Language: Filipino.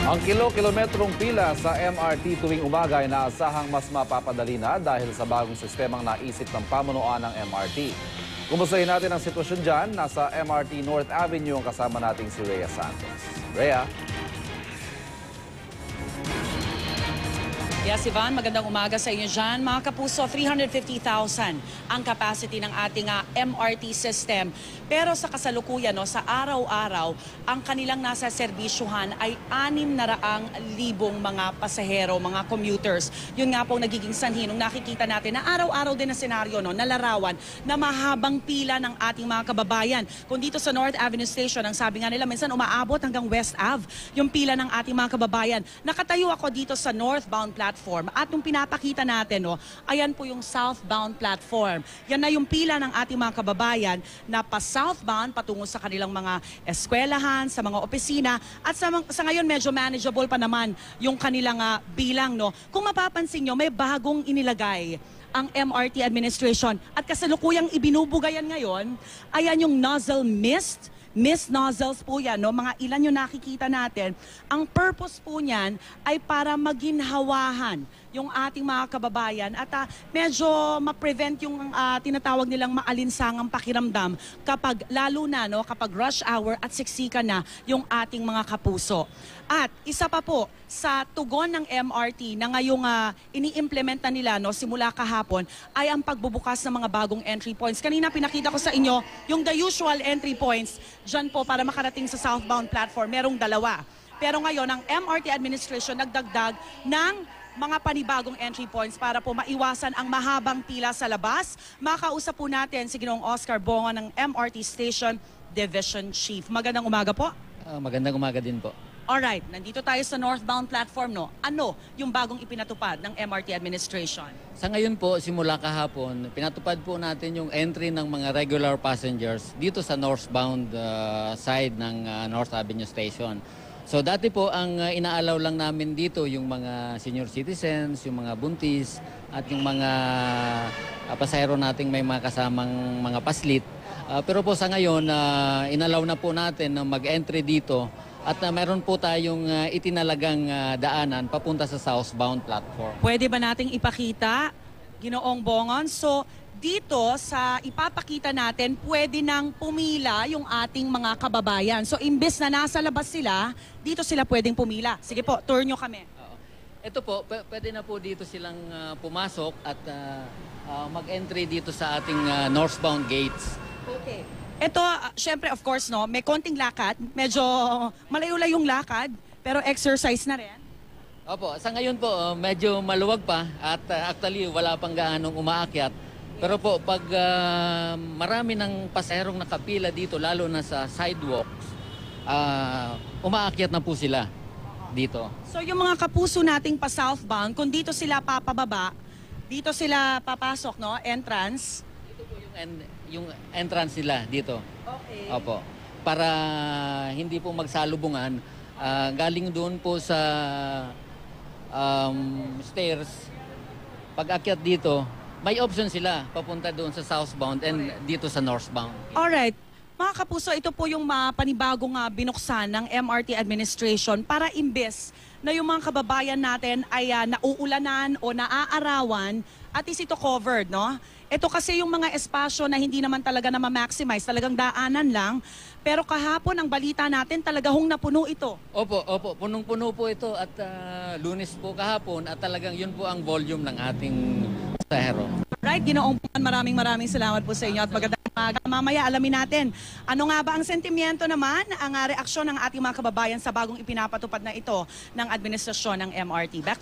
Ang kilo-kilometrong pila sa MRT tuwing umaga ay naasahang mas mapapadali na dahil sa bagong sistemang naisip ng pamunuan ng MRT. Kumustahin natin ang sitwasyon dyan. Nasa MRT North Avenue ang kasama nating si Rhea Santos. Rhea? Yes, Ivan, magandang umaga sa inyo dyan. Mga kapuso, 350,000 ang capacity ng ating MRT system. Pero sa kasalukuyan, sa araw-araw, ang kanilang nasa serbisyuhan ay 600,000 mga pasahero, mga commuters. Yun nga po nagiging sanhi nung nakikita natin na araw-araw din na senaryo, na larawan na mahabang pila ng ating mga kababayan. Kung dito sa North Avenue Station, ang sabi nga nila, minsan umaabot hanggang West Ave yung pila ng ating mga kababayan. Nakatayo ako dito sa northbound platform. At nung pinapakita natin, ayan po yung southbound platform. Yan na yung pila ng ating mga kababayan na pa-southbound patungo sa kanilang mga eskwelahan, sa mga opisina. At sa ngayon, medyo manageable pa naman yung kanilang bilang. Kung mapapansin nyo, may bagong inilagay ang MRT administration. At kasalukuyang ibinubugayan ngayon, ayan yung nozzle mist nozzles po yan, mga ilan yung nakikita natin. Ang purpose po niyan ay para maginhawahan yung ating mga kababayan at medyo ma-prevent yung tinatawag nilang maalinsangang pakiramdam kapag lalo na kapag rush hour at siksikan na yung ating mga kapuso. At isa pa po sa tugon ng MRT na ngayong ini-implement na nila simula kahapon ay ang pagbubukas ng mga bagong entry points. Kanina pinakita ko sa inyo yung the usual entry points dyan po para makarating sa southbound platform. Merong dalawa. Pero ngayon ang MRT administration nagdagdag ng mga panibagong entry points para po maiwasan ang mahabang pila sa labas. Makausap po natin si Ginoong Oscar Bongo ng MRT Station Division Chief. Magandang umaga po. Magandang umaga din po. Alright, nandito tayo sa northbound platform. Ano yung bagong ipinatupad ng MRT administration? Sa ngayon po, simula kahapon, pinatupad po natin yung entry ng mga regular passengers dito sa northbound side ng North Avenue Station. So dati po ang inaalaw lang namin dito yung mga senior citizens, yung mga buntis at yung mga pasahero nating may mga kasamang mga paslit. Pero po sa ngayon, inalaw na po natin na mag-entry dito at meron po tayong itinalagang daanan papunta sa southbound platform. Pwede ba nating ipakita, Ginoong Bongon? So dito sa ipapakita natin, pwede nang pumila yung ating mga kababayan. So imbes na nasa labas sila, dito sila pwedeng pumila. Sige po, tour nyo kami. Ito po, pwede na po dito silang pumasok at mag-entry dito sa ating northbound gates. Okay. Ito, syempre of course, may konting lakad. Medyo malayo-layong lakad, pero exercise na rin. Opo, sa ngayon po, medyo maluwag pa at actually wala pang gaanong umaakyat. Pero po, pag marami ng pasaherong nakapila dito, lalo na sa sidewalks, umaakyat na po sila dito. So yung mga kapuso nating pa-southbound, kung dito sila papababa, dito sila papasok, entrance. Dito po yung entrance nila dito. Okay. Opo. Para hindi po magsalubungan, galing doon po sa stairs, pag akyat dito, may option sila papunta doon sa southbound and dito sa northbound. Alright. Mga kapuso, ito po yung panibagong binuksan ng MRT administration para imbes na yung mga kababayan natin ay nauulanan o naaarawan at is ito covered, Ito kasi yung mga espasyo na hindi naman talaga na ma-maximize, talagang daanan lang. Pero kahapon ang balita natin talaga napuno ito. Opo, punong-puno po ito at Lunes po kahapon at talagang yun po ang volume ng ating pasahero. Right, Ginoong Bongo, maraming salamat po sa inyo at magandang umaga. Mamaya alamin natin, ano nga ba ang sentimiento naman, ang reaksyon ng ating mga kababayan sa bagong ipinapatupad na ito ng administrasyon ng MRT. Back